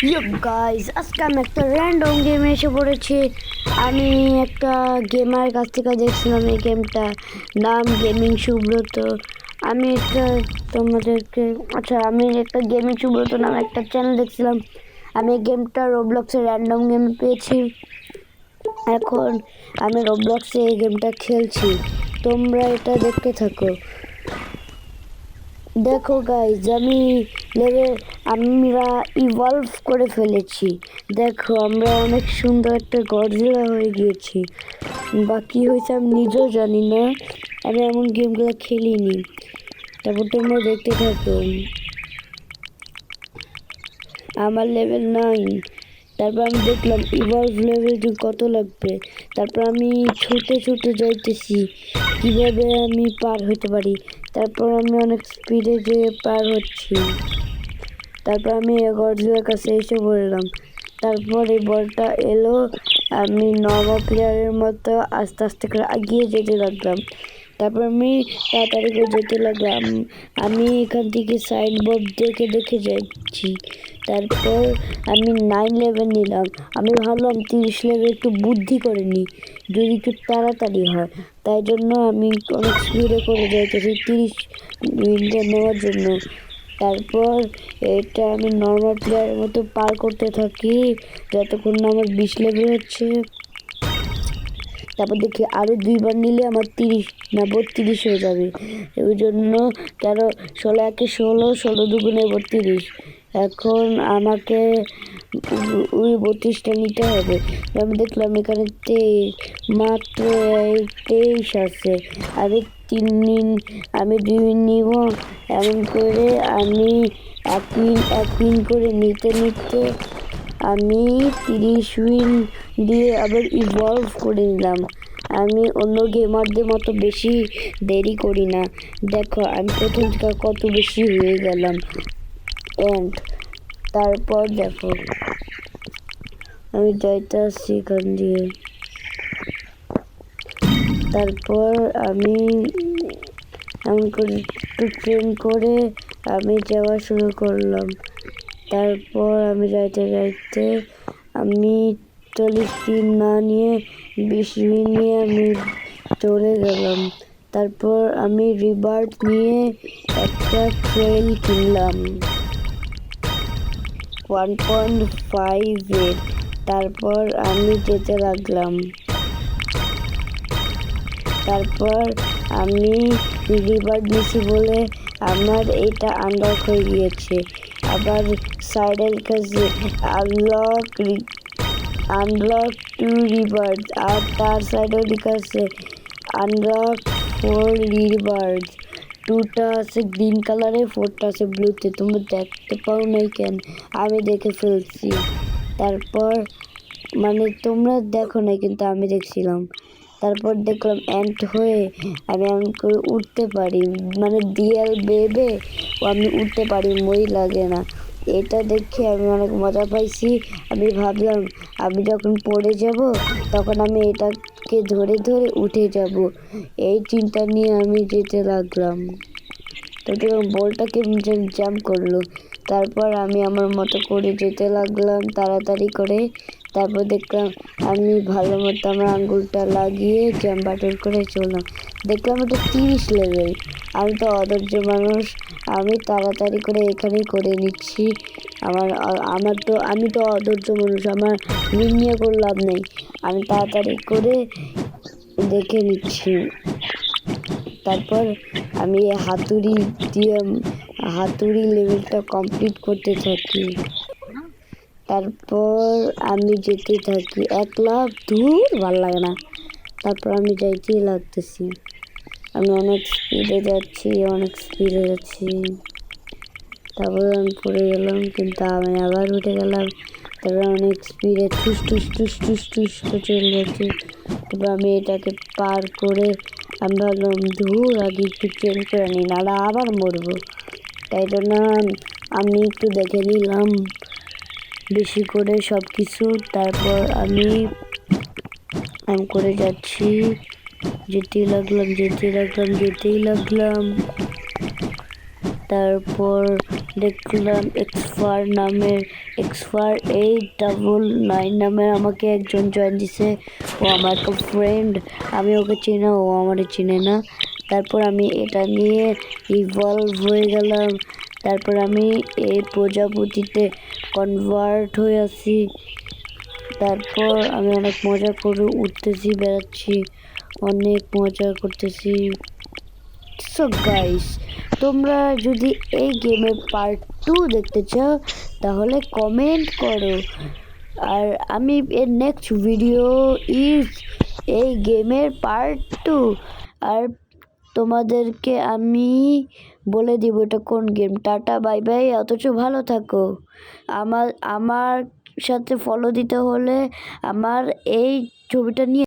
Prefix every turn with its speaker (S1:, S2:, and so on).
S1: ইয়ো guys, আজকে আমি একটা র্যান্ডম গেমে এসে পড়েছি। আমি একটা গেমার কাছ থেকে দেখছিলাম এই গেমটা নাম গেমিং সুব্রত। আমি একটা তোমাদেরকে আমি একটা গেমিং সুব্রত নামে একটা চ্যানেল দেখছিলাম। আমি এই গেমটা রোবলক্সে র্যান্ডম গেম পেয়েছি। এখন আমি রোবলক্সে এই গেমটা খেলছি, তোমরা এটা দেখতে থাকো। দেখো গাইজ, আমরা ইভলভ করে ফেলেছি। দেখো আমরা অনেক সুন্দর একটা গডজিলা হয়ে গিয়েছি। বাকি হয়েছে আমি নিজেও জানি না, আমি এমন গেমগুলো খেলিনি। তারপর তোমরা দেখতে থাকো। আমার লেভেল 9। তারপর আমি দেখলাম ইভলভ লেভেল কত লাগবে। তারপর আমি ছুটে ছুটে যাইতেছি কিভাবে আমি পার হতে পারি। তারপর আমি অনেক স্পিডে যেয়ে পার হচ্ছি। তারপর আমি গডজিলার কাছে এসে পড়লাম। তারপর এই বলটা এলো, আমি নর্মাল প্লেয়ারের মতো আস্তে আস্তে করে এগিয়ে যেতে লাগলাম। তারপর আমি তাড়াতাড়ি করে যেতে লাগলাম। আমি এখান থেকে সাইনবোর্ড দেখে দেখে যাচ্ছি। তারপর আমি 9 লেভেল নিলাম। আমি ভাবলাম 30 লেভেল একটু বুদ্ধি করে নিই, যদি একটু তাড়াতাড়ি হয়। তাই জন্য আমি অনেক স্পিডে করে যাইতেছি 30 মিনিটে নেওয়ার জন্য। তারপর এটা আমি নর্মাল প্লেয়ারের মতো পার করতে থাকি যতক্ষণ না আমার 20 লেভেল হচ্ছে। তারপর দেখি আরও 2বার নিলে আমার 30 না 32 হয়ে যাবে। ওই জন্য 16 একে 16, 16 দুগুণে 32। এখন আমাকে ওই 32টা নিতে হবে। আমি দেখলাম এখানে মাত্র 23 আছে। আমি 2 নিব। এমন করে আমি এক উইন করে নিতে নিতে আমি 30 উইন দিয়ে আবার ইভলভ করে নিলাম। আমি অন্য গেমারদের মতো বেশি দেরি করি না। দেখো আমি প্রথম থেকে কত বেশি হয়ে গেলাম। এন্ড তারপর দেখো আমি যাইতেছি এখান দিয়ে। তারপর আমি এমন করে একটু ট্রেন করে আমি যাওয়া শুরু করলাম। তারপর আমি যাইতে যাইতে আমি 40 উইন না নিয়ে 20 উইন নিয়ে আমি চলে গেলাম। তারপর আমি রিবার্ড নিয়ে একটা ট্রেল কিনলাম 1.5 এর। তারপর আমি যেতে লাগলাম। তারপর আমি রিবার্ড নিয়েছি বলে আমার এটা আনলক হয়ে গিয়েছে। আবার সাইডের কাছে আনলক 2 রিবার্ড, আর তার সাইডের দিকে আছে আনলক 4 রিবার্ড। 2টা আছে গ্রিন কালারে, 4টা আছে ব্লুতে। তোমরা দেখতে পাও নাই কেন? আমি দেখে ফেলছি। তারপর তোমরা দেখো নাই, কিন্তু আমি দেখছিলাম। তারপর দেখলাম এন্ড হয়ে আমি এমন করে উঠতে পারি, ডিএল বেবে আমি উঠতে পারি, মই লাগে না। এটা দেখে আমি অনেক মজা পাইছি। আমি ভাবলাম আমি যখন পড়ে যাব তখন আমি এটাকে ধরে ধরে উঠে যাব। এই চিন্তা নিয়ে আমি যেতে লাগলাম। তো বলটাকে জাম্প করলো। তারপর আমি আমার মতো করে যেতে লাগলাম তাড়াতাড়ি করে। তারপর দেখলাম আমি ভালো মতো আমার আঙ্গুলটা লাগিয়ে জাম্প বাটন করে চললাম। দেখলাম এটা 30 লেভেল। আমি তো অধৈর্য মানুষ, আমি তাড়াতাড়ি করে এখানেই করে নিচ্ছি। আমি তো অধৈর্য মানুষ, আমার ঋণ নিয়ে কোনো লাভ নেই। আমি তাড়াতাড়ি করে দেখে নিচ্ছি। তারপর আমি হাতুড়ি লেভেলটা কমপ্লিট করতে থাকি। তারপর আমি যেতে থাকি। 1 লাখ ভাল লাগে না। তারপর আমি যাইতেই লাগতেছি। আমি অনেক স্পিডে যাচ্ছি। তারপর আমি পড়ে গেলাম, কিন্তু আমি আবার উঠে গেলাম। তারপর অনেক স্পিডে ঠুস ঠুস ঠুস ঠুস ঠুস করে চলে যাচ্ছি। তারপর আমি এটাকে পার করে আমি ভাবলাম আগে একটু ট্রেন করে নিই, নাহলে আবার মরবো। তাই জন্য আমি একটু দেখে নিলাম বেশি করে সব কিছু। তারপর আমি করে যাচ্ছি, যেতেই লাগলাম। তারপর দেখলাম এক্সপার নামের XFAR899 নামে আমাকে একজন জয়েন দিছে। ও আমার একটা ফ্রেন্ড, আমি ওকে চিনি, ও আমার চিনে না। তারপর আমি এটা নিয়ে ইভলভ হয়ে গেলাম। তারপর আমি এই প্রজাপতিতে কনভার্ট হয়ে আসি। তারপর আমি অনেক মজা করে উঠতেছি, বেড়াচ্ছি, অনেক মজা করতেছি। সো গাইস, তোমরা যদি এই গেমের পার্ট 2 দেখতে চাও তাহলে কমেন্ট করো। আর আমি এর নেক্সট ভিডিও ইজ এই গেমের পার্ট 2। আর তোমাদেরকে আমি বলে দিব এটা কোন গেম। টাটা বাই বাই, অথচ ভালো থাকো। আমার সাথে ফলো দিতে হলে আমার এই ছবিটা নিয়ে